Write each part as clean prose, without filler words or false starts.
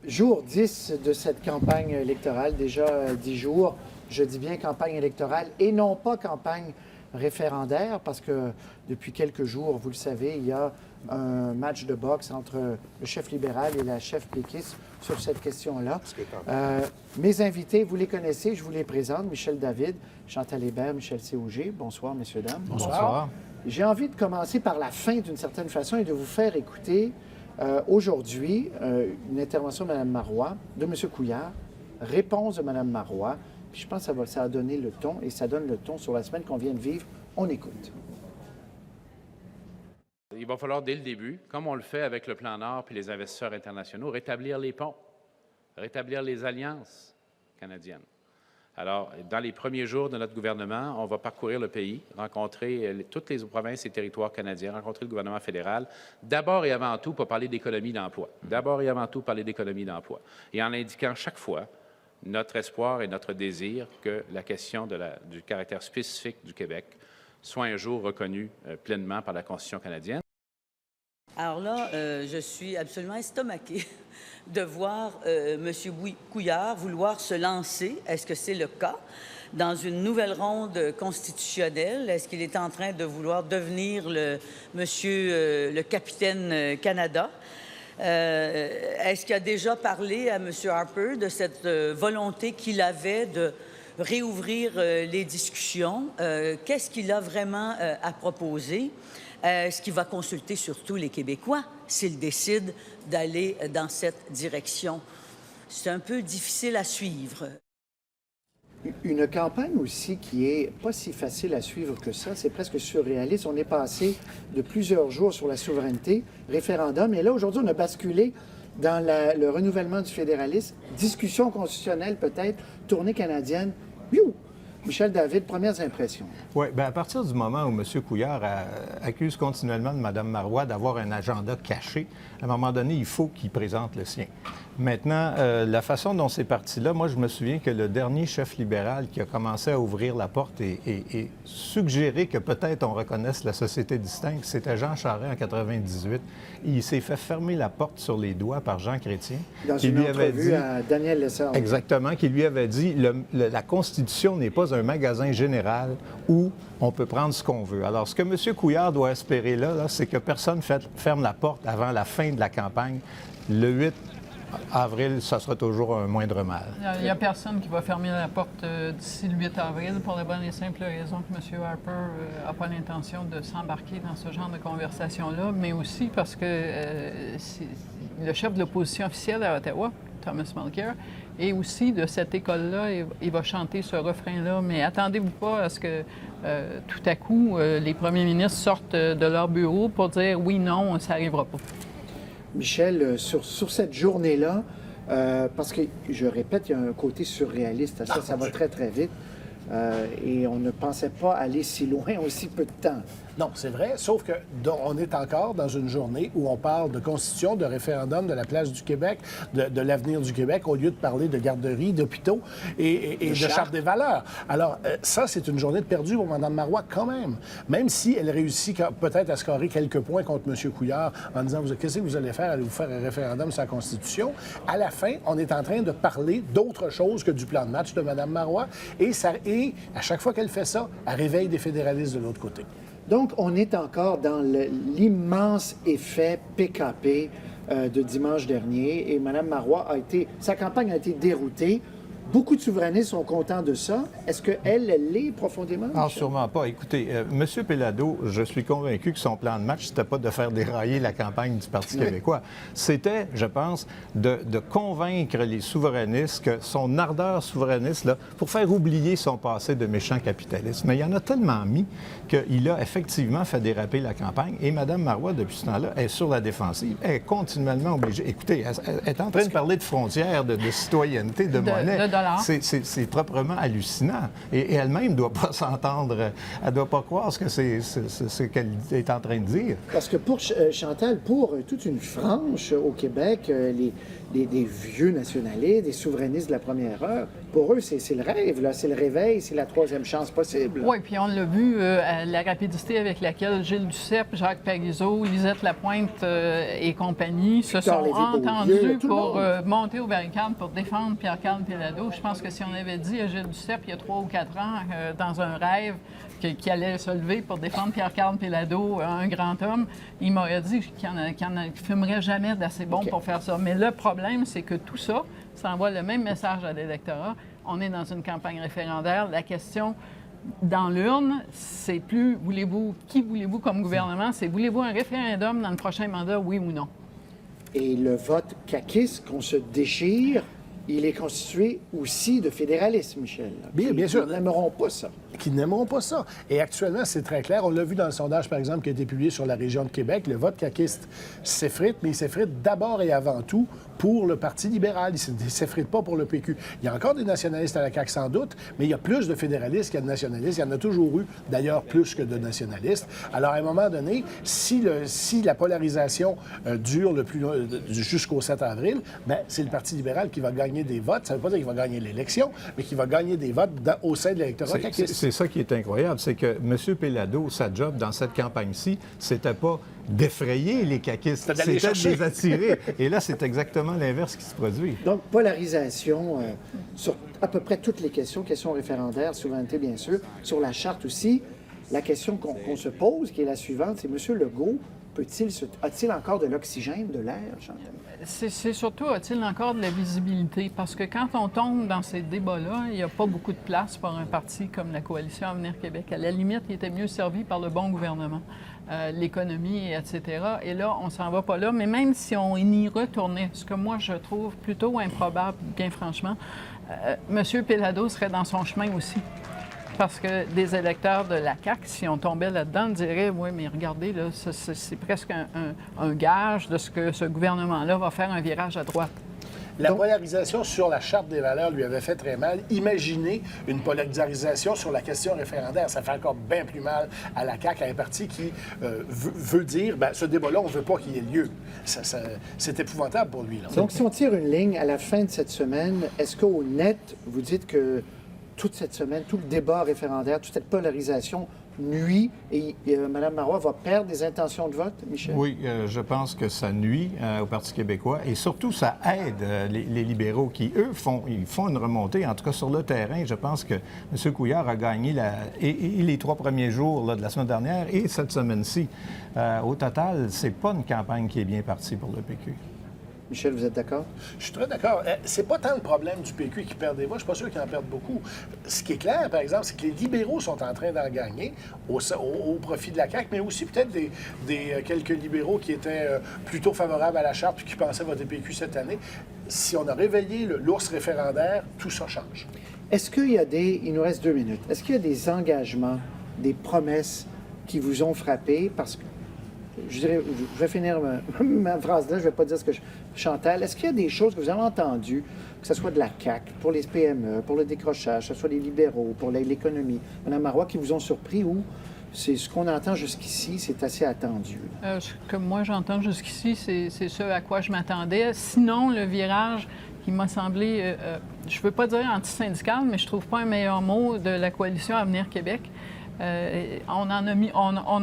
Jour 10 de cette campagne électorale, déjà 10 jours. Je dis bien campagne électorale et non pas campagne référendaire parce que depuis quelques jours, vous le savez, il y a un match de boxe entre le chef libéral et la chef péquiste sur cette question-là. Mes invités, vous les connaissez, je vous les présente. Michel David, Chantal Hébert, Michel Ségaugier. Bonsoir, messieurs, dames. Bonsoir. J'ai envie de commencer par la fin d'une certaine façon et de vous faire écouter aujourd'hui une intervention de Mme Marois, de M. Couillard, réponse de Mme Marois. Puis je pense que ça a donné le ton et ça donne le ton sur la semaine qu'on vient de vivre. On écoute. Il va falloir, dès le début, comme on le fait avec le Plan Nord et les investisseurs internationaux, rétablir les ponts, rétablir les alliances canadiennes. Alors, dans les premiers jours de notre gouvernement, on va parcourir le pays, rencontrer toutes les provinces et territoires canadiens, rencontrer le gouvernement fédéral, d'abord et avant tout pour parler d'économie d'emploi. D'abord et avant tout parler d'économie d'emploi. Et en indiquant chaque fois notre espoir et notre désir que la question du caractère spécifique du Québec soit un jour reconnue pleinement par la Constitution canadienne. Alors là, je suis absolument estomaquée de voir M. Couillard vouloir se lancer, est-ce que c'est le cas, dans une nouvelle ronde constitutionnelle? Est-ce qu'il est en train de vouloir devenir le capitaine Canada? Est-ce qu'il a déjà parlé à M. Harper de cette volonté qu'il avait de réouvrir les discussions? Qu'est-ce qu'il a vraiment à proposer? Est-ce qu'il va consulter surtout les Québécois s'il décide d'aller dans cette direction? C'est un peu difficile à suivre. Une campagne aussi qui est pas si facile à suivre que ça, c'est presque surréaliste. On est passé de plusieurs jours sur la souveraineté, référendum, et là, aujourd'hui, on a basculé dans le renouvellement du fédéralisme, discussion constitutionnelle peut-être, tournée canadienne. Biou! Michel David, premières impressions. Oui, bien, à partir du moment où M. Couillard accuse continuellement de Mme Marois d'avoir un agenda caché, à un moment donné, il faut qu'il présente le sien. Maintenant, la façon dont c'est parti là, moi, je me souviens que le dernier chef libéral qui a commencé à ouvrir la porte et suggérer que peut-être on reconnaisse la société distincte, c'était Jean Charest en 98. Il s'est fait fermer la porte sur les doigts par Jean Chrétien. Dans une entrevue à Daniel Lessard. Exactement, qui lui avait dit la Constitution n'est pas un magasin général où on peut prendre ce qu'on veut. Alors, ce que M. Couillard doit espérer là c'est que personne ferme la porte avant la fin de la campagne. Le 8 avril, ça sera toujours un moindre mal. Il n'y a personne qui va fermer la porte d'ici le 8 avril pour la bonne et simple raison que M. Harper n'a pas l'intention de s'embarquer dans ce genre de conversation-là, mais aussi parce que le chef de l'opposition officielle à Ottawa, Thomas Mulcair, et aussi de cette école-là, il va chanter ce refrain-là. Mais attendez-vous pas à ce que tout à coup, les premiers ministres sortent de leur bureau pour dire oui, non, ça n'arrivera pas. Michel, sur cette journée-là, parce que, je répète, il y a un côté surréaliste à ça, ça va très, très vite, et on ne pensait pas aller si loin aussi peu de temps. Non, c'est vrai, sauf que on est encore dans une journée où on parle de constitution, de référendum, de la place du Québec, de l'avenir du Québec, au lieu de parler de garderies, d'hôpitaux et de charte des valeurs. Alors, ça, c'est une journée de perdu pour Mme Marois quand même. Même si elle réussit peut-être à scorer quelques points contre M. Couillard en disant « Qu'est-ce que vous allez faire? Allez-vous faire un référendum sur la Constitution? » À la fin, on est en train de parler d'autre chose que du plan de match de Mme Marois et à chaque fois qu'elle fait ça, elle réveille des fédéralistes de l'autre côté. Donc, on est encore dans l'immense effet PKP de dimanche dernier et Mme Marois sa campagne a été déroutée. Beaucoup de souverainistes sont contents de ça. Est-ce qu'elle l'est profondément? Non, sûrement pas. Écoutez, M. Pellado, je suis convaincu que son plan de match, c'était pas de faire dérailler la campagne du Parti québécois. C'était, je pense, de convaincre les souverainistes que son ardeur souverainiste, là, pour faire oublier son passé de méchant capitaliste. Mais il y en a tellement mis qu'il a effectivement fait déraper la campagne. Et Mme Marois, depuis ce temps-là, est sur la défensive. Elle est continuellement obligée. Écoutez, elle est en train de parler de frontières, de citoyenneté, de monnaie. C'est proprement hallucinant. Et elle-même ne doit pas s'entendre, elle ne doit pas croire ce qu'elle est en train de dire. Parce que pour Chantal, pour toute une frange au Québec, des vieux nationalistes, des souverainistes de la première heure. Pour eux, c'est le rêve, là, c'est le réveil, c'est la troisième chance possible. Oui, puis on l'a vu, la rapidité avec laquelle Gilles Duceppe, Jacques Parizeau, Lisette Lapointe et compagnie se sont entendus pour monter aux barricades pour défendre Pierre-Carl Péladeau. Je pense que si on avait dit à Gilles Duceppe, il y a 3 ou 4 ans, dans un rêve, qui allait se lever pour défendre Pierre-Carl Péladeau, un grand homme, il m'aurait dit qu'il ne fumerait jamais d'assez bon pour faire ça. Mais le problème, c'est que tout ça, ça envoie le même message à l'électorat. On est dans une campagne référendaire. La question dans l'urne, c'est plus qui voulez-vous comme gouvernement, c'est voulez-vous un référendum dans le prochain mandat, oui ou non? Et le vote caquiste qu'on se déchire, il est constitué aussi de fédéralisme, Michel. Bien sûr. Ils n'aimeront pas ça. Qui n'aimeront pas ça. Et actuellement, c'est très clair. On l'a vu dans le sondage, par exemple, qui a été publié sur la région de Québec. Le vote caquiste s'effrite, mais il s'effrite d'abord et avant tout pour le Parti libéral. Il ne s'effrite pas pour le PQ. Il y a encore des nationalistes à la CAQ, sans doute, mais il y a plus de fédéralistes qu'il y a de nationalistes. Il y en a toujours eu, d'ailleurs, plus que de nationalistes. Alors, à un moment donné, si la polarisation dure jusqu'au 7 avril, bien, c'est le Parti libéral qui va gagner des votes. Ça ne veut pas dire qu'il va gagner l'élection, mais qu'il va gagner des votes au sein de l'électorat caquiste. C'est ça qui est incroyable, c'est que M. Péladeau, sa job dans cette campagne-ci, c'était pas d'effrayer les caquistes, c'était de les attirer. Et là, c'est exactement l'inverse qui se produit. Donc, polarisation sur à peu près toutes les questions référendaires, souveraineté bien sûr, sur la charte aussi. La question qu'on se pose, qui est la suivante, c'est M. Legault, a-t-il encore de l'oxygène, de l'air, Chantal? C'est surtout, a-t-il encore de la visibilité? Parce que quand on tombe dans ces débats-là, il n'y a pas beaucoup de place pour un parti comme la Coalition Avenir Québec. À la limite, il était mieux servi par le bon gouvernement, l'économie, etc. Et là, on s'en va pas là. Mais même si on y retournait, ce que moi, je trouve plutôt improbable, bien franchement, M. Péladeau serait dans son chemin aussi. Parce que des électeurs de la CAQ, si on tombait là-dedans, diraient « Oui, mais regardez, là, c'est presque un gage de ce que ce gouvernement-là va faire un virage à droite. » La polarisation sur la Charte des valeurs lui avait fait très mal. Imaginez une polarisation sur la question référendaire. Ça fait encore bien plus mal à la CAQ, à un parti qui veut dire « ce débat-là, on ne veut pas qu'il y ait lieu ». C'est épouvantable pour lui. Là. Donc, si on tire une ligne à la fin de cette semaine, est-ce qu'au net, vous dites que toute cette semaine, tout le débat référendaire, toute cette polarisation nuit et Mme Marois va perdre des intentions de vote, Michel? Oui, je pense que ça nuit au Parti québécois et surtout, ça aide les libéraux qui, eux, font une remontée. En tout cas, sur le terrain, je pense que M. Couillard a gagné les 3 premiers jours là, de la semaine dernière et cette semaine-ci. Au total, c'est pas une campagne qui est bien partie pour le PQ. Michel, vous êtes d'accord? Je suis très d'accord. C'est pas tant le problème du PQ qui perd des voix. Je suis pas sûr qu'ils en perdent beaucoup. Ce qui est clair, par exemple, c'est que les libéraux sont en train d'en gagner au profit de la CAQ, mais aussi peut-être des quelques libéraux qui étaient plutôt favorables à la Charte et qui pensaient voter PQ cette année. Si on a réveillé l'ours référendaire, tout ça change. Est-ce qu'il y a il nous reste 2 minutes, est-ce qu'il y a des engagements, des promesses qui vous ont frappé? Parce que je vais finir ma phrase là, je ne vais pas dire ce que Chantal, est-ce qu'il y a des choses que vous avez entendues, que ce soit de la CAQ, pour les PME, pour le décrochage, que ce soit les libéraux, pour l'économie, Mme Marois, qui vous ont surpris ou c'est ce qu'on entend jusqu'ici, c'est assez attendu? Ce que moi j'entends jusqu'ici, c'est ce à quoi je m'attendais. Sinon, le virage qui m'a semblé, je ne veux pas dire antisyndical, mais je ne trouve pas un meilleur mot de la Coalition Avenir Québec. On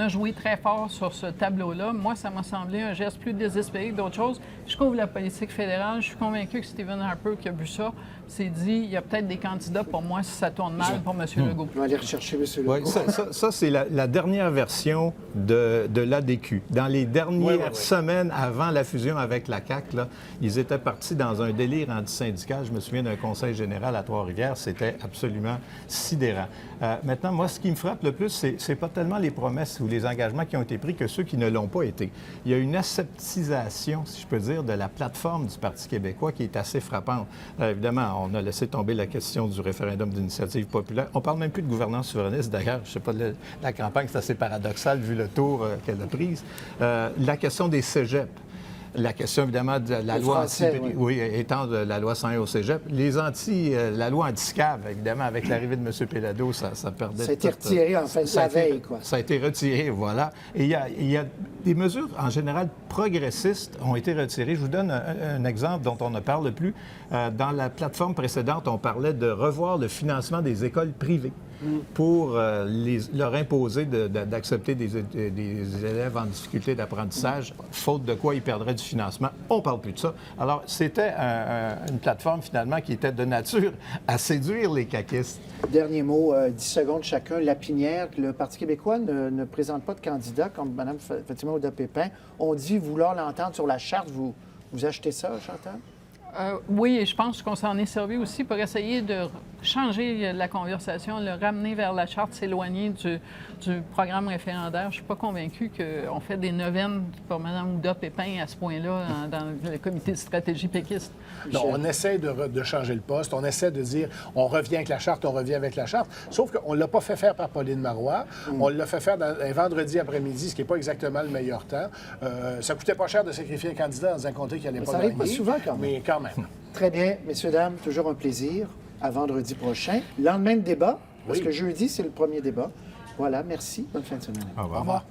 a joué très fort sur ce tableau-là. Moi, ça m'a semblé un geste plus désespéré que d'autres choses. Je couvre la politique fédérale. Je suis convaincu que Stephen Harper, qui a vu ça, s'est dit il y a peut-être des candidats pour moi si ça tourne mal pour M. Legault. On va aller rechercher M. Legault. Oui, ça c'est la dernière version de l'ADQ. Dans les dernières semaines avant la fusion avec la CAQ, là, ils étaient partis dans un délire antisyndical. Je me souviens d'un conseil général à Trois-Rivières. C'était absolument sidérant. Maintenant, moi, ce qui me frappe le plus, c'est pas tellement les promesses ou les engagements qui ont été pris que ceux qui ne l'ont pas été. Il y a une aseptisation, si je peux dire, de la plateforme du Parti québécois qui est assez frappante. Évidemment, on a laissé tomber la question du référendum d'initiative populaire. On parle même plus de gouvernance souverainiste, d'ailleurs. Je ne sais pas, la campagne, c'est assez paradoxal vu le tour qu'elle a pris. La question des cégeps. la question, évidemment, de la Le loi français, oui, étant de la loi 101 au cégep. La loi anti-SCAV, évidemment, avec l'arrivée de M. Pellado, ça perdait... Ça a été retiré, en fait, la veille, quoi. Ça a été retiré, voilà. Et il y a des mesures, en général, progressistes ont été retirées. Je vous donne un exemple dont on ne parle plus. Dans la plateforme précédente, on parlait de revoir le financement des écoles privées pour leur imposer d'accepter des élèves en difficulté d'apprentissage, faute de quoi ils perdraient du financement. On ne parle plus de ça. Alors, c'était une plateforme, finalement, qui était de nature à séduire les caquistes. Dernier mot, 10 secondes chacun. Lapinière, le Parti québécois ne présente pas de candidat, comme Mme Fatima Ouda-Pépin. On dit vouloir l'entendre sur la charte. Vous achetez ça, Chantal? Oui, et je pense qu'on s'en est servi aussi pour essayer de changer la conversation, le ramener vers la charte, s'éloigner du programme référendaire. Je ne suis pas convaincue qu'on fait des neuvaines pour Mme Ouda-Pépin à ce point-là dans le comité de stratégie péquiste. Non, on essaie de changer le poste, on essaie de dire on revient avec la charte, on revient avec la charte. Sauf qu'on ne l'a pas fait faire par Pauline Marois. On l'a fait faire un vendredi après-midi, ce qui n'est pas exactement le meilleur temps. Ça ne coûtait pas cher de sacrifier un candidat dans un comté qui n'allait pas gagner. Ça arrive pas souvent, quand même. Mais quand même. Très bien, messieurs, dames, toujours un plaisir. À vendredi prochain. Lendemain de débat, parce que jeudi, c'est le premier débat. Voilà, merci. Bonne fin de semaine. Au revoir. Au revoir.